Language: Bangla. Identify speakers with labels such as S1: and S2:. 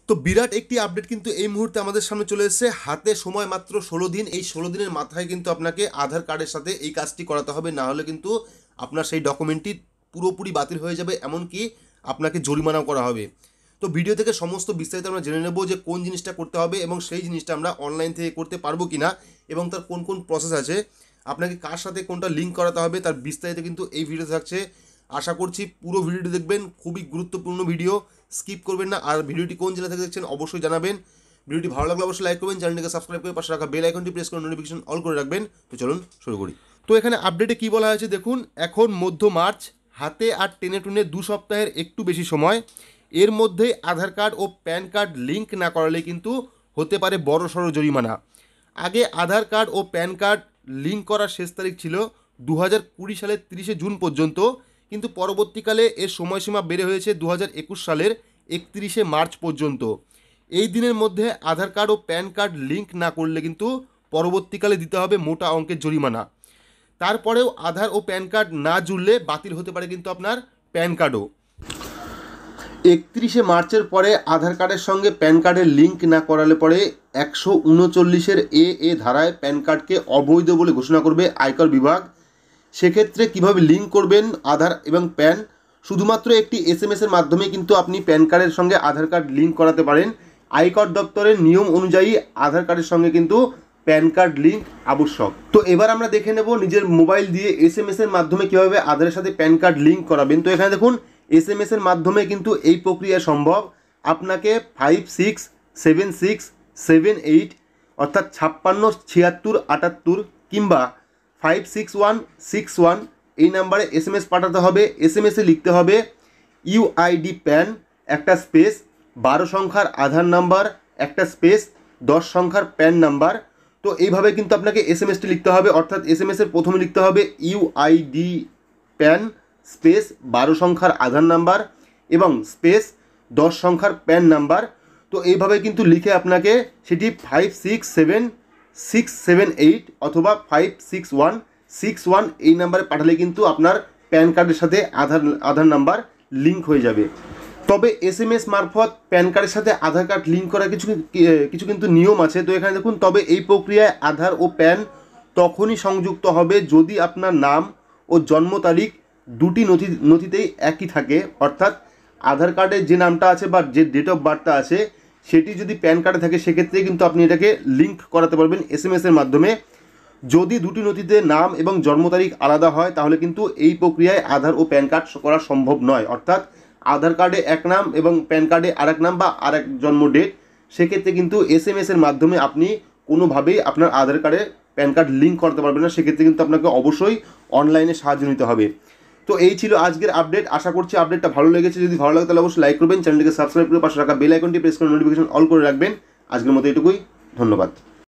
S1: তো বিরাট একটি আপডেট কিন্তু এই মুহূর্তে আমাদের সামনে চলে এসেছে। হাতে সময় মাত্র 16 দিন। এই 16 দিনের মাথায় কিন্তু আপনাকে আধার কার্ডের সাথে এই কাজটি করাতে হবে, না হলে কিন্তু আপনার সেই ডকুমেন্টটি পুরোপুরি বাতিল হয়ে যাবে, এমনকি আপনাকে জরিমানাও করা হবে। তো ভিডিও থেকে সমস্ত বিস্তারিত আমরা জেনে নেব যে কোন জিনিসটা করতে হবে এবং সেই জিনিসটা আমরা অনলাইন থেকে করতে পারবো কিনা এবং তার কোন কোন প্রসেস আছে, আপনাকে কার সাথে কোনটা লিঙ্ক করাতে হবে, তার বিস্তারিত কিন্তু এই ভিডিও থাকছে। আশা করছি পুরো ভিডিওটি দেখবেন, খুবই গুরুত্বপূর্ণ ভিডিও, স্কিপ করবেন না। আর ভিডিওটি কোন জেলা থেকে দেখছেন অবশ্যই জানাবেন। ভিডিওটি ভালো লাগলে অবশ্যই লাইক করবেন, চ্যানেলটিকে সাবস্ক্রাইব করে পাশে রাখা বেল আইকনটি প্রেস করে নোটিফিকেশন অল করে রাখবেন। তো চলুন শুরু করি। তো এখানে আপডেটে কী বলা হয়েছে দেখুন, এখন মধ্য মার্চ, হাতে আর টেনে টুনে 2 সপ্তাহের একটু বেশি সময়, এর মধ্যে আধার কার্ড ও প্যান কার্ড লিঙ্ক না করালে কিন্তু হতে পারে বড়সড় জরিমানা। আগে আধার কার্ড ও প্যান কার্ড লিঙ্ক করার শেষ তারিখ ছিল 2020 সালের 30শে জুন পর্যন্ত, কিন্তু পরবর্তীকালে এর সময়সীমা বেড়ে হয়েছে 2021 সালের 31শে মার্চ পর্যন্ত। এই দিনের মধ্যে আধার কার্ড ও প্যান কার্ড লিঙ্ক না করলে কিন্তু পরবর্তীকালে দিতে হবে মোটা অঙ্কের জরিমানা। তারপরেও আধার ও প্যান কার্ড না জুড়লে বাতিল হতে পারে কিন্তু আপনার প্যান কার্ডও। 31শে মার্চের পরে আধার কার্ডের সঙ্গে প্যান কার্ডের লিঙ্ক না করালে পরে 139-এর এ ধারায় প্যান কার্ডকে অবৈধ বলে ঘোষণা করবে আয়কর বিভাগ। সেক্ষেত্রে কিভাবে লিঙ্ক করবেন আধার এবং প্যান, শুধুমাত্র একটি এসএমএসের মাধ্যমে কিন্তু আপনি প্যান কার্ডের সঙ্গে আধার কার্ড লিঙ্ক করাতে পারেন। আয়কর দপ্তরের নিয়ম অনুযায়ী আধার কার্ডের সঙ্গে কিন্তু প্যান কার্ড লিঙ্ক আবশ্যক। তো এবার আমরা দেখে নেব নিজের মোবাইল দিয়ে এসএমএসের মাধ্যমে কীভাবে আধারের সাথে প্যান কার্ড লিঙ্ক করাবেন। তো এখানে দেখুন, এসএমএসের মাধ্যমে কিন্তু এই প্রক্রিয়া সম্ভব। আপনাকে 567678 অর্থাৎ 567678 কিংবা 56161 এই নাম্বারে এসএমএস পাঠাতে হবে। এসএমএসে লিখতে হবে ইউআইডি প্যান একটা স্পেস 12 সংখ্যার আধার নাম্বার একটা স্পেস 10 সংখ্যার প্যান নাম্বার। তো এইভাবে কিন্তু আপনাকে এসএমএসটি লিখতে হবে, অর্থাৎ এসএমএসের প্রথমে লিখতে হবে ইউআইডি প্যান স্পেস 12 সংখ্যার আধার নাম্বার এবং স্পেস 10 সংখ্যার প্যান নাম্বার। তো এইভাবে কিন্তু লিখে আপনাকে সেটি 567678 অথবা 56161 এই নাম্বারে পাঠালে কিন্তু আপনার প্যান কার্ডের সাথে আধার নাম্বার লিঙ্ক হয়ে যাবে। তবে এসএমএস মারফত প্যান কার্ডের সাথে আধার কার্ড লিঙ্ক করার কিছু কিন্তু নিয়ম আছে। তো এখানে দেখুন, তবে এই প্রক্রিয়ায় আধার ও প্যান তখনই সংযুক্ত হবে যদি আপনার নাম ও জন্ম তারিখ দুটি নথিতেই একই থাকে, অর্থাৎ আধার কার্ডে যে নামটা আছে বা যে ডেট অফ বার্থটা আছে সেটি যদি প্যান কার্ডে থাকে সেক্ষেত্রে কিন্তু আপনি এটাকে লিঙ্ক করাতে পারবেন এসএমএসের মাধ্যমে। যদি দুটি নথিতে নাম এবং জন্ম তারিখ আলাদা হয় তাহলে কিন্তু এই প্রক্রিয়ায় আধার ও প্যান কার্ড করা সম্ভব নয়, অর্থাৎ আধার কার্ডে এক নাম এবং প্যান কার্ডে আরেক নাম বা আরেক জন্ম ডেট, সেক্ষেত্রে কিন্তু এসএমএসের মাধ্যমে আপনি কোনোভাবেই আপনার আধার কার্ডে প্যান কার্ড লিঙ্ক করতে পারবেন না। সেক্ষেত্রে কিন্তু আপনাকে অবশ্যই অনলাইনে সাহায্য নিতে হবে। তো এই ছিল আজকের আপডেট। আশা করছি আপডেটটা ভালো লেগেছে। যদি ভালো লাগে তাহলে অবশ্যই লাইক করবেন, চ্যানেলটিকে সাবস্ক্রাইব করে পাশে রাখা বেল আইকনটি প্রেস করে নোটিফিকেশন অল করে রাখবেন। আজকের মতো এটুকুই, ধন্যবাদ।